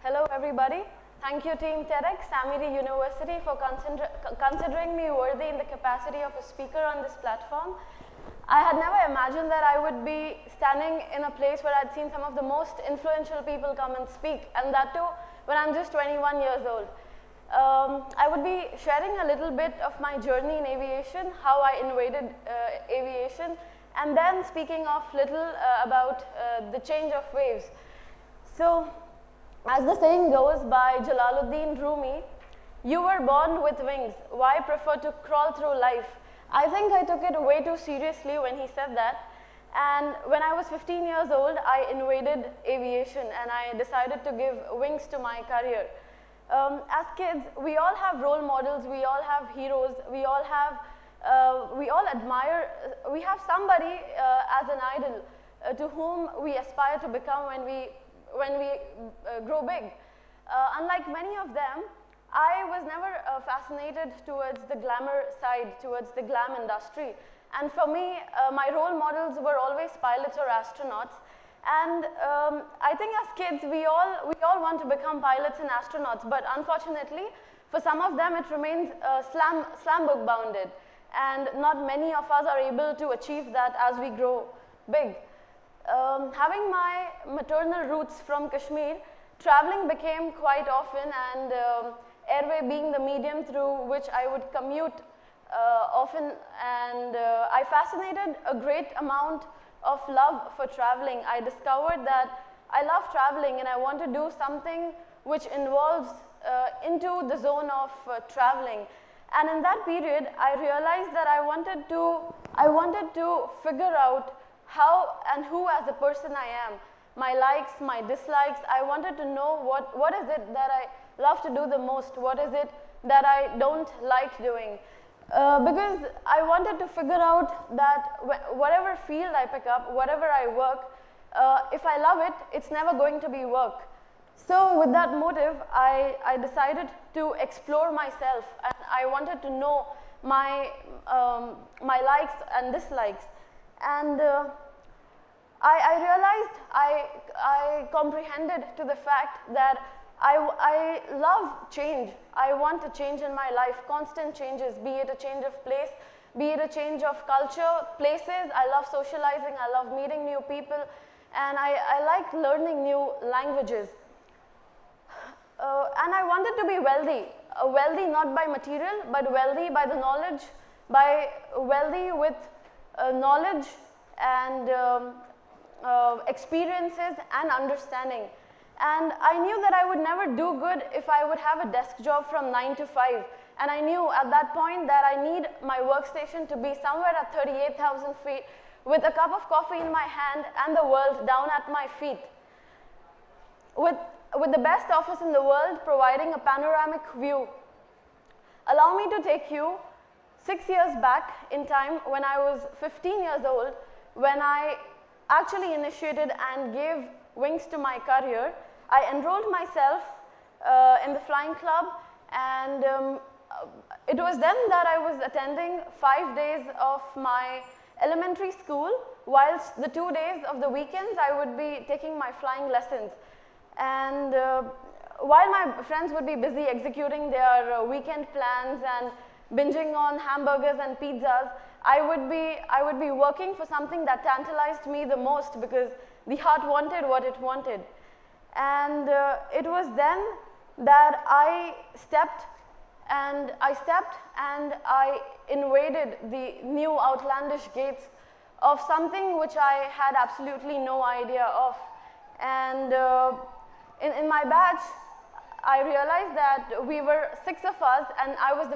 Hello everybody. Thank you team TEDxAmityUniversity for considering me worthy in the capacity of a speaker on this platform. I had never imagined that I would be standing in a place where I'd seen some of the most influential people come and speak, and that too when I'm just 21 years old. I would be sharing a little bit of my journey in aviation, how I invaded aviation, and then speaking of little about the change of waves. So, as the saying goes by Jalaluddin Rumi, you were born with wings, why prefer to crawl through life? I think I took it way too seriously when he said that, and when I was 15 years old, I invaded aviation and I decided to give wings to my career. As kids, we all have role models, we all have heroes, we all admire, we have somebody as an idol to whom we aspire to become when we grow big. Unlike many of them, I was never fascinated towards the glamour side, towards the glam industry. And for me, my role models were always pilots or astronauts. And I think as kids, we all want to become pilots and astronauts, but unfortunately, for some of them, it remains slam book bounded. And not many of us are able to achieve that as we grow big. Having my maternal roots from Kashmir, traveling became quite often, and airway being the medium through which I would commute often, and I fascinated a great amount of love for traveling. I discovered that I love traveling and I want to do something which involves into the zone of traveling. And in that period, I realized that I wanted to figure out how and who as a person I am, my likes, my dislikes. I wanted to know what is it that I love to do the most, what is it that I don't like doing. Because I wanted to figure out that whatever field I pick up, whatever I work, if I love it, it's never going to be work. So with that motive, I decided to explore myself, and I wanted to know my likes and dislikes. And I realized, I comprehended to the fact that I love change. I want a change in my life, constant changes, be it a change of place, be it a change of culture, places. I love socializing, I love meeting new people, and I like learning new languages. And I wanted to be wealthy, wealthy not by material, but wealthy by the knowledge, wealthy with knowledge and experiences and understanding. And I knew that I would never do good if I would have a desk job from 9 to 5. And I knew at that point that I need my workstation to be somewhere at 38,000 feet with a cup of coffee in my hand and the world down at my feet. With the best office in the world providing a panoramic view. Allow me to take you 6 years back in time when I was 15 years old, when I actually initiated and gave wings to my career. I enrolled myself in the flying club, and it was then that I was attending 5 days of my elementary school, whilst the 2 days of the weekends I would be taking my flying lessons. And while my friends would be busy executing their weekend plans and binging on hamburgers and pizzas, I would be working for something that tantalized me the most, because the heart wanted what it wanted. And it was then that I stepped and I invaded the new outlandish gates of something which I had absolutely no idea of. And in my batch, I realized that we were 6 of us, and I was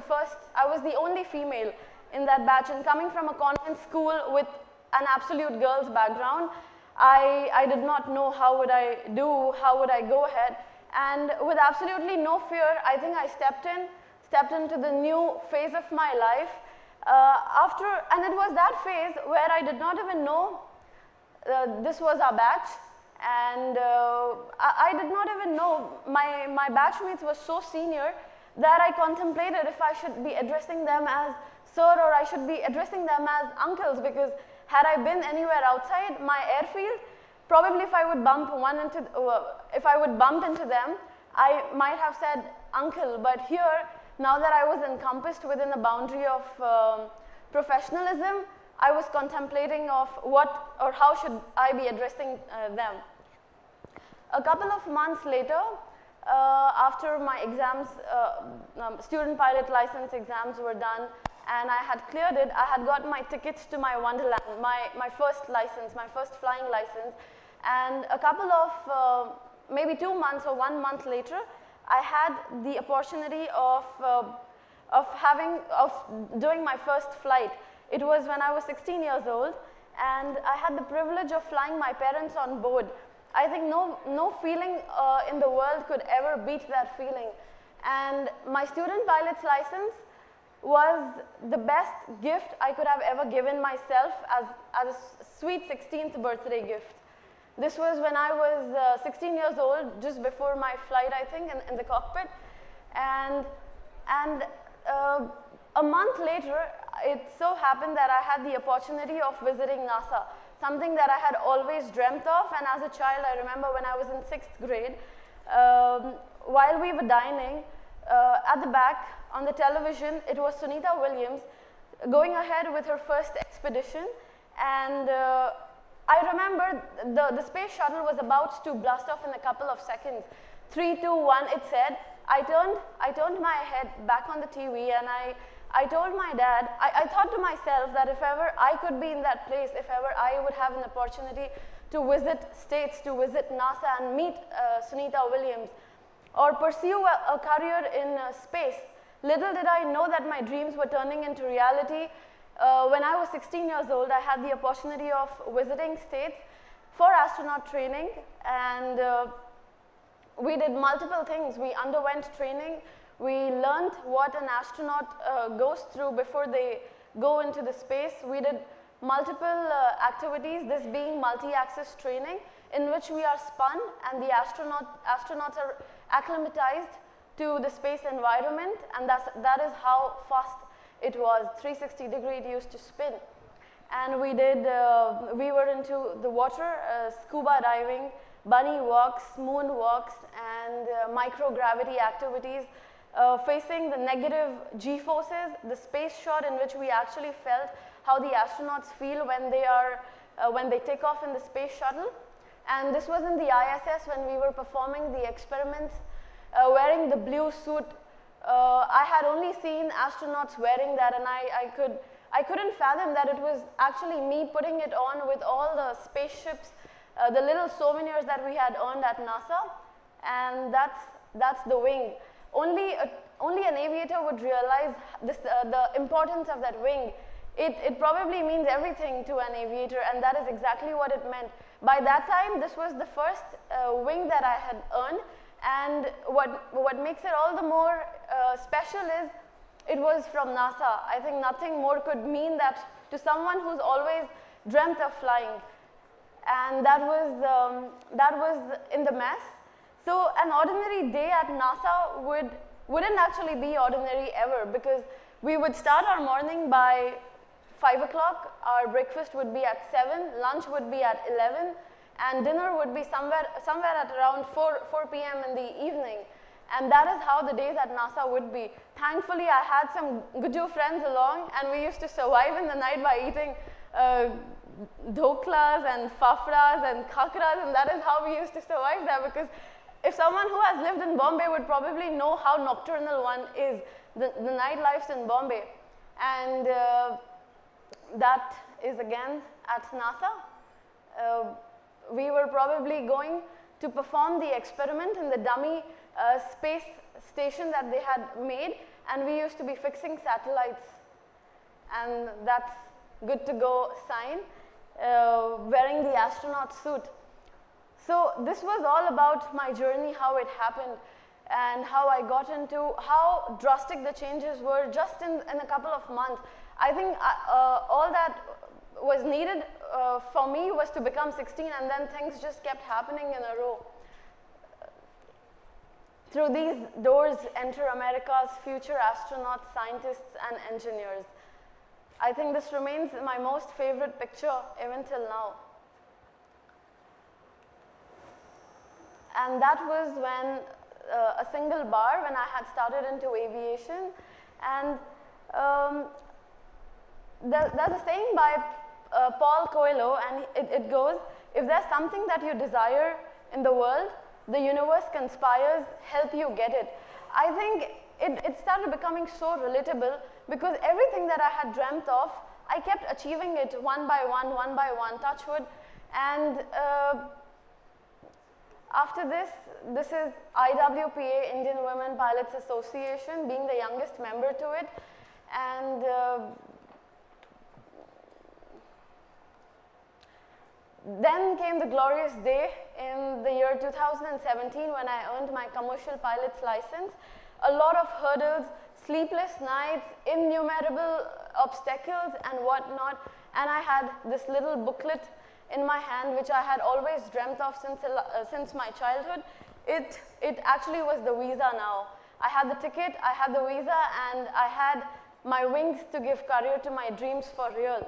the only female in that batch. And coming from a convent school with an absolute girls background, I did not know how would I do, how would I go ahead. And with absolutely no fear, I think I stepped into the new phase of my life. And it was that phase where I did not even know this was our batch. And I did not even know, my batchmates were so senior that I contemplated if I should be addressing them as sir or I should be addressing them as uncles, because had I been anywhere outside my airfield, probably if I would bump into them, I might have said uncle, but here, now that I was encompassed within the boundary of professionalism, I was contemplating of what or how should I be addressing them. A couple of months later, after my exams, student pilot license exams were done, and I had cleared it, I had got my tickets to my wonderland, my first license, my first flying license, and a couple of, maybe 2 months or 1 month later, I had the opportunity of doing my first flight. It was when I was 16 years old, and I had the privilege of flying my parents on board. I think no feeling in the world could ever beat that feeling. And my student pilot's license was the best gift I could have ever given myself as a sweet 16th birthday gift. This was when I was 16 years old, just before my flight, I think, in the cockpit. And a month later, it so happened that I had the opportunity of visiting NASA, something that I had always dreamt of. And as a child, I remember when I was in 6th grade, while we were dining, at the back on the television, it was Sunita Williams going ahead with her first expedition. And I remember the space shuttle was about to blast off in a couple of seconds. 3, 2, 1, it said. I turned my head back on the TV, and I told my dad, I thought to myself that if ever I could be in that place, if ever I would have an opportunity to visit states, to visit NASA and meet Sunita Williams, or pursue a career in space. Little did I know that my dreams were turning into reality. When I was 16 years old, I had the opportunity of visiting states for astronaut training, and we did multiple things. We underwent training. We learned what an astronaut goes through before they go into the space. We did multiple activities, this being multi-axis training, in which we are spun and the astronauts are acclimatized to the space environment, and that is how fast it was. 360 degree it used to spin. And we were into the water, scuba diving, bunny walks, moon walks, and microgravity activities, facing the negative G-forces, the space shot in which we actually felt how the astronauts feel when they take off in the space shuttle. And this was in the ISS when we were performing the experiments, wearing the blue suit. I had only seen astronauts wearing that, and I couldn't fathom that it was actually me putting it on with all the spaceships, the little souvenirs that we had earned at NASA, and that's the wing. Only an aviator would realize this, the importance of that wing. It probably means everything to an aviator, and that is exactly what it meant. By that time, this was the first wing that I had earned, and what makes it all the more special is it was from NASA. I think nothing more could mean that to someone who's always dreamt of flying, and that was in the mess. So an ordinary day at NASA wouldn't actually be ordinary ever, because we would start our morning by 5 o'clock, our breakfast would be at 7, lunch would be at 11, and dinner would be somewhere at around 4 p.m. in the evening. And that is how the days at NASA would be. Thankfully, I had some Guju friends along, and we used to survive in the night by eating dhoklas and fafras and khakras, and that is how we used to survive there, because if someone who has lived in Bombay would probably know how nocturnal one is, the nightlifes in Bombay. And that is again at NASA. We were probably going to perform the experiment in the dummy space station that they had made, and we used to be fixing satellites. And that's good to go sign, wearing the astronaut suit. So this was all about my journey, how it happened, and how I got into, how drastic the changes were just in a couple of months. I think all that was needed for me was to become 16, and then things just kept happening in a row. Through these doors enter America's future astronauts, scientists, and engineers. I think this remains my most favorite picture even till now. And that was when a single bar when I had started into aviation. And there's a saying by Paul Coelho, and it goes, if there's something that you desire in the world, the universe conspires, help you get it. I think it started becoming so relatable because everything that I had dreamt of, I kept achieving it one by one, touch wood. And after this is IWPA, Indian Women Pilots Association, being the youngest member to it. And then came the glorious day in the year 2017 when I earned my commercial pilot's license. A lot of hurdles, sleepless nights, innumerable obstacles and whatnot, and I had this little booklet in my hand which I had always dreamt of since my childhood. It actually was the visa now. I had the ticket, I had the visa, and I had my wings to give career to my dreams for real.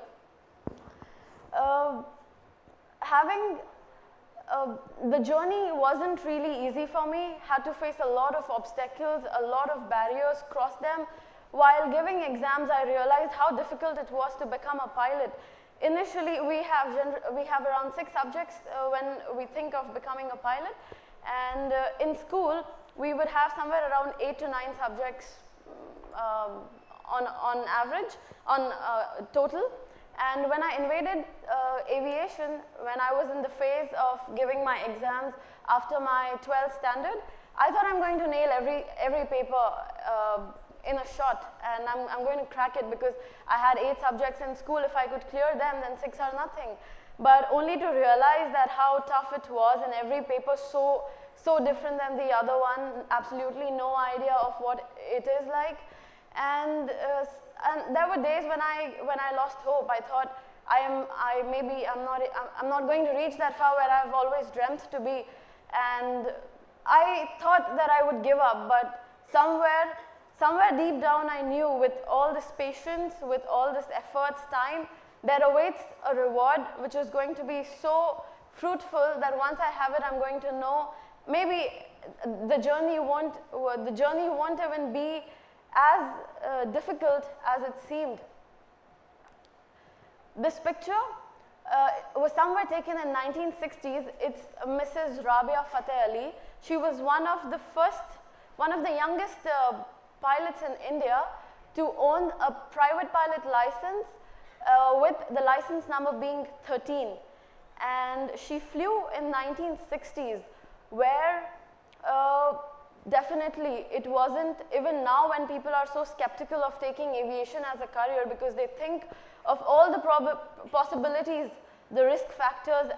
The journey wasn't really easy for me, had to face a lot of obstacles, a lot of barriers, cross them. While giving exams, I realized how difficult it was to become a pilot. Initially, we have around 6 subjects when we think of becoming a pilot, and in school, we would have somewhere around 8 to 9 subjects on average, total. And when I invaded aviation, when I was in the phase of giving my exams after my 12th standard, I thought I'm going to nail every paper in a shot, and I'm going to crack it because I had 8 subjects in school. If I could clear them, then 6 are nothing. But only to realize that how tough it was, and every paper so different than the other one, absolutely no idea of what it is like. And there were days when I lost hope. I thought I'm not going to reach that far where I've always dreamt to be, and I thought that I would give up. But somewhere deep down, I knew with all this patience, with all this efforts, time, there awaits a reward which is going to be so fruitful that once I have it, I'm going to know maybe the journey won't even be as difficult as it seemed. This picture was somewhere taken in 1960s. It's Mrs. Rabia Fateh Ali. She was one of the youngest pilots in India to own a private pilot license with the license number being 13. And she flew in 1960s where definitely it wasn't, even now when people are so skeptical of taking aviation as a career because they think of all the possibilities, the risk factors,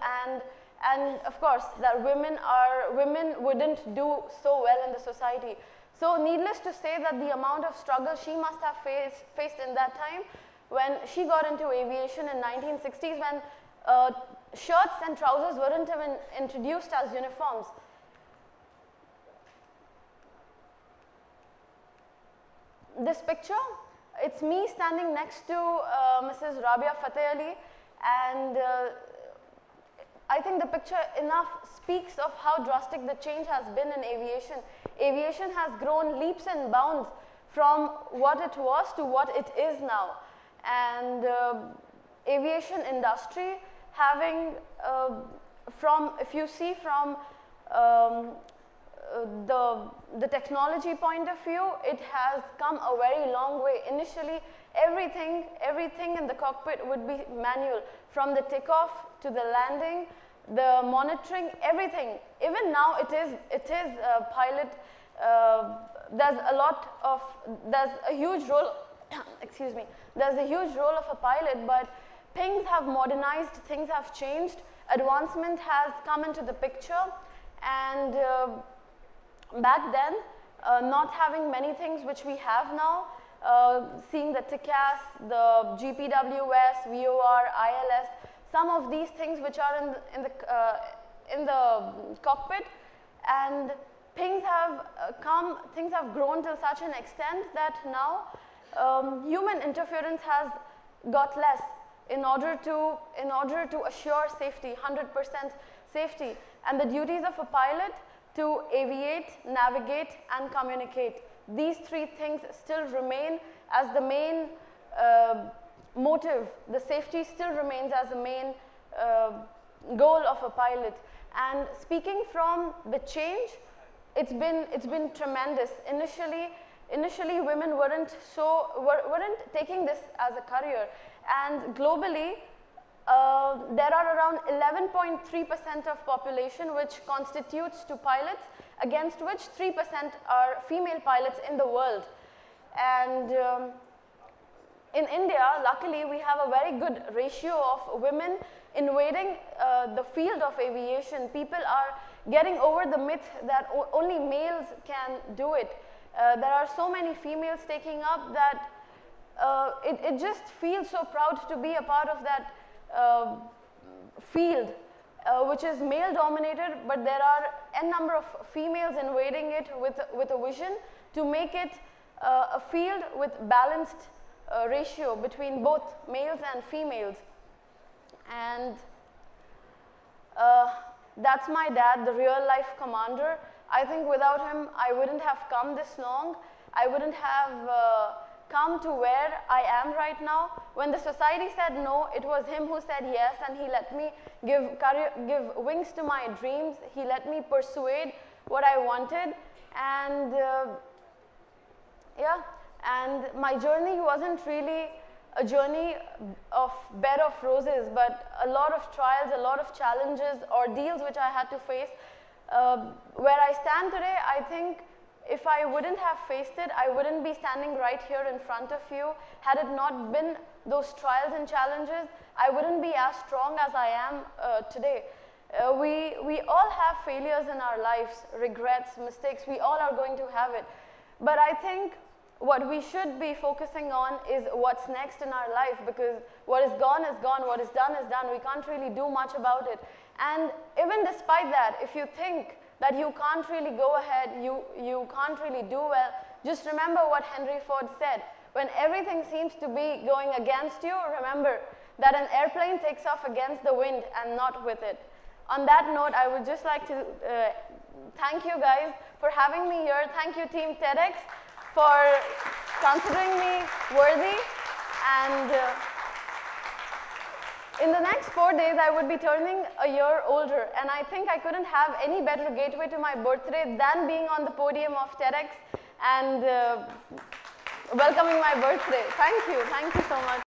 and of course that women wouldn't do so well in the society. So needless to say that the amount of struggle she must have faced in that time when she got into aviation in 1960s, when shirts and trousers weren't even introduced as uniforms. This picture, it's me standing next to Mrs. Rabia Fateh Ali, and I think the picture enough speaks of how drastic the change has been in aviation. Aviation has grown leaps and bounds from what it was to what it is now. And aviation industry having, if you see from the technology point of view, it has come a very long way. Initially, everything in the cockpit would be manual, from the takeoff to the landing, the monitoring, everything. Even now, it is pilot. There's a huge role. Excuse me. There's a huge role of a pilot, but things have modernized, things have changed. Advancement has come into the picture, and back then, not having many things which we have now, seeing the TCAS, the GPWS, VOR, ILS, some of these things which are in the cockpit, and things have grown to such an extent that now human interference has got less in order to assure safety, 100% safety, and the duties of a pilot to aviate, navigate, and communicate. These three things still remain as the main motive. The safety still remains as the main goal of a pilot. And speaking from the change, it's been tremendous. Initially women weren't taking this as a career, and globally there are around 11.3% of population which constitutes to pilots, against which 3% are female pilots in the world. And in India, luckily, we have a very good ratio of women invading the field of aviation. People are getting over the myth that only males can do it. There are so many females taking up that it just feels so proud to be a part of that field, which is male dominated, but there are n number of females invading it with a vision to make it a field with balanced ratio between both males and females. And that's my dad, the real life commander. I think without him, I wouldn't have come this long. I wouldn't have come to where I am right now. When the society said no, it was him who said yes, and he let me give wings to my dreams. He let me persuade what I wanted, and yeah, and my journey wasn't really a journey of bed of roses, but a lot of trials, a lot of challenges, ordeals which I had to face. Where I stand today, I think if I wouldn't have faced it, I wouldn't be standing right here in front of you. Had it not been those trials and challenges, I wouldn't be as strong as I am today. We all have failures in our lives, regrets, mistakes, we all are going to have it. But I think what we should be focusing on is what's next in our life, because what is gone, what is done. We can't really do much about it. And even despite that, if you think that you can't really go ahead, you can't really do well, just remember what Henry Ford said. When everything seems to be going against you, remember that an airplane takes off against the wind and not with it. On that note, I would just like to thank you guys for having me here. Thank you, Team TEDx, for considering me worthy. And in the next 4 days, I would be turning a year older, and I think I couldn't have any better gateway to my birthday than being on the podium of TEDx and welcoming my birthday. Thank you so much.